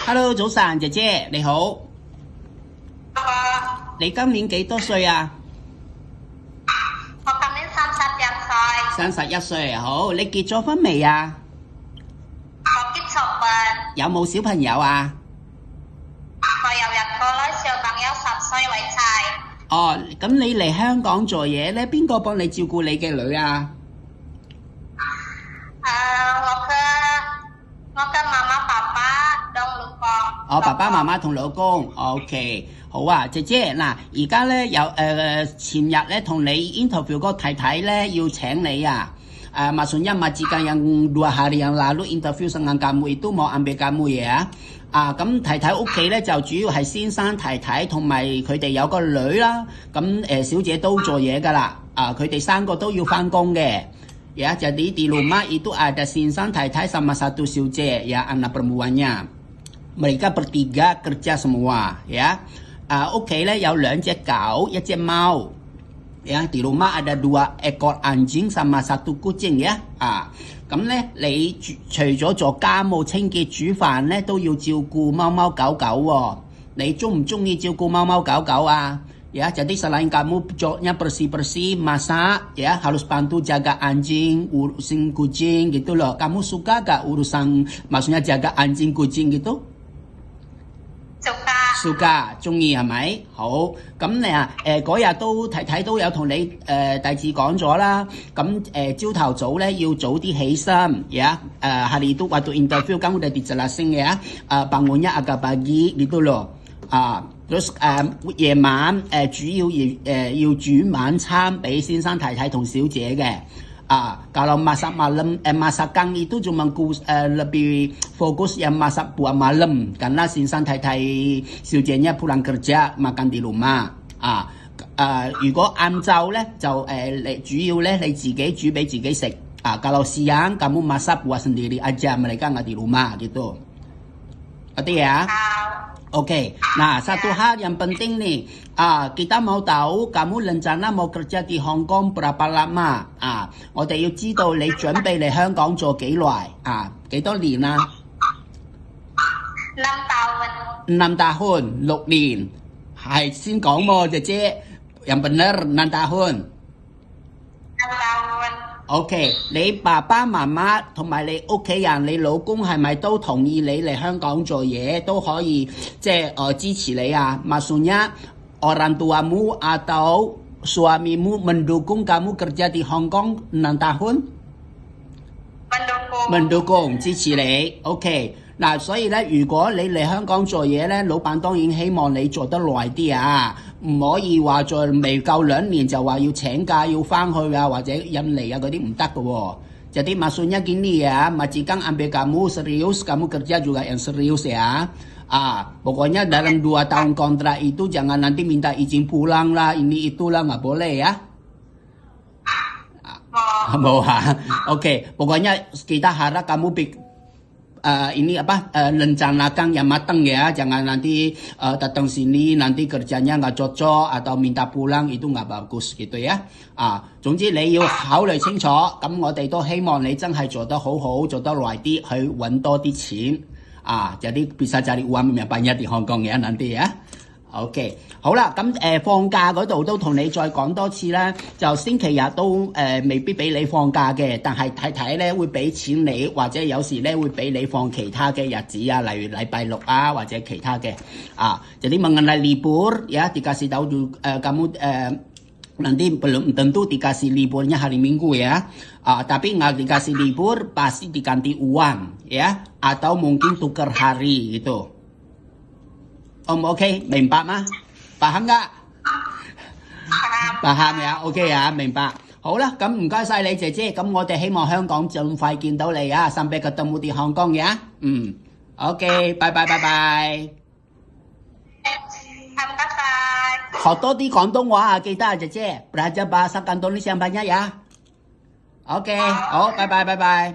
Hello，早晨，姐姐你好。你今年幾多歲啊？我今年31歲。31歲，好。你結咗婚未啊？我結咗婚。有冇小朋友啊？我有一個女小朋友10歲為齊。哦，咁你嚟香港做嘢咧，邊個幫你照顧你嘅女啊？我嘅媽媽、爸爸同老公。哦，爸爸媽媽同老公 ，OK， 好啊，姐姐嗱，而家咧有前日咧同你 interview 個太太咧要請你啊。maksudnya majikan yang 2 hari yang lalu interview dengan kamu itu mau ambil kamu ya。咁太太屋企咧就主要係先生太太同埋佢哋有個女啦。咁小姐都做嘢㗎啦。佢哋3個都要返工嘅。Ya, jadi di rumah itu ada先生太太sama 1 小姐ya, anak perempuannya. Mereka bertiga kerja semua ya. 屋企咧有2隻狗，1隻貓。Ya, di rumah ada 2 ekor anjing sama 1 kucing ya。咁咧你除咗做家務清潔煮飯咧，都要照顧貓貓狗狗喎。你中唔中意照顧貓貓狗狗啊？Ya, jadi selain kamu jobnya bersih-bersih, masak, ya harus bantu jaga anjing, urusin kucing gitu loh. Kamu suka gak urusan, maksudnya jaga anjing kucing gitu? Suka， 中意係咪？好，咁你嗰日都睇都有同你大致講咗啦。咁朝頭早咧要早啲起身ya。hari itu waktu interview kamu udah dijelasin ya。bangunnya agak pagi gitu loh。terus 夜晚主要要煮晚餐俾先生太太同小姐嘅。kalau masak malam masakan itu cuma lebih fokus yang masak buat malam karena 先生太太小姐呢 pulang kerja makan di rumah。如果晏晝咧就你主要咧你自己煮俾自己食。kalau siang kamu masak buat sendiri aja, mereka nggak di rumah gitu。Ngerti ya？ Oke, nah satu hal yang penting nih, kita mau tahu kamu rencana mau kerja di Hong Kong berapa lama？ 我哋要知道你準備嚟香港做幾耐？幾多年啊？6 tahun， 6年，係先講喎，姐姐，yang bener 6 tahun。OK， 你爸爸媽媽同埋你屋企人，你老公係咪都同意你嚟香港做嘢，都可以即係支持你啊？Maksudnya orang tuamu atau suamimu mendukung kamu kerja di Hong Kong 6 tahun？ mendukung， 支持你。OK， 嗱，所以咧，如果你嚟香港做嘢咧，老闆當然希望你做得耐啲啊。唔可以話再未夠2年就話要請假要翻去啊，或者印尼啊嗰啲唔得嘅喎。Jadi maksudnya gini ya, majikan ambil kamu serius, kamu kerja juga yang serius ya. Pokoknya dalam 2 tahun kontrak itu jangan nanti minta izin pulang lah, ini itulah nggak boleh ya. Mau Oke, pokoknya kita harap kamu ini rencanakan yang matang ya, jangan nanti datang sini nanti kerjanya nggak cocok atau minta pulang itu nggak bagus gitu ya。總之你要考慮清楚，咁我哋都希望你真係做得好好，做得耐啲，去揾多啲錢。jadi bisa cari uang yang banyak di Hong Kong ya nanti ya。OK， 好啦，咁放假嗰度都同你再講多次啦，就星期日都未必俾你放假嘅，但係太太咧會俾錢你，或者有時咧會俾你放其他嘅日子啊，例如禮拜6啊或者其他嘅。jadi mengenai libur ya dikasih tahu kamu nanti belum tentu dikasih liburnya hari Minggu ya. Tapi nggak dikasih libur pasti diganti uang ya, atau mungkin tuker hari gitu。OK， 明白嗎？paham nggak？ paham呀 ，OK 呀，明白。好啦，咁唔該晒你姐姐，咁我哋希望香港盡快見到你啊，sampai ketemu di Hong Kong ya。OK， 拜拜拜拜。學多啲廣東話啊，記得啊，姐姐，belajar bahasa Kantonis yang banyak ya。OK， 好，拜拜拜拜。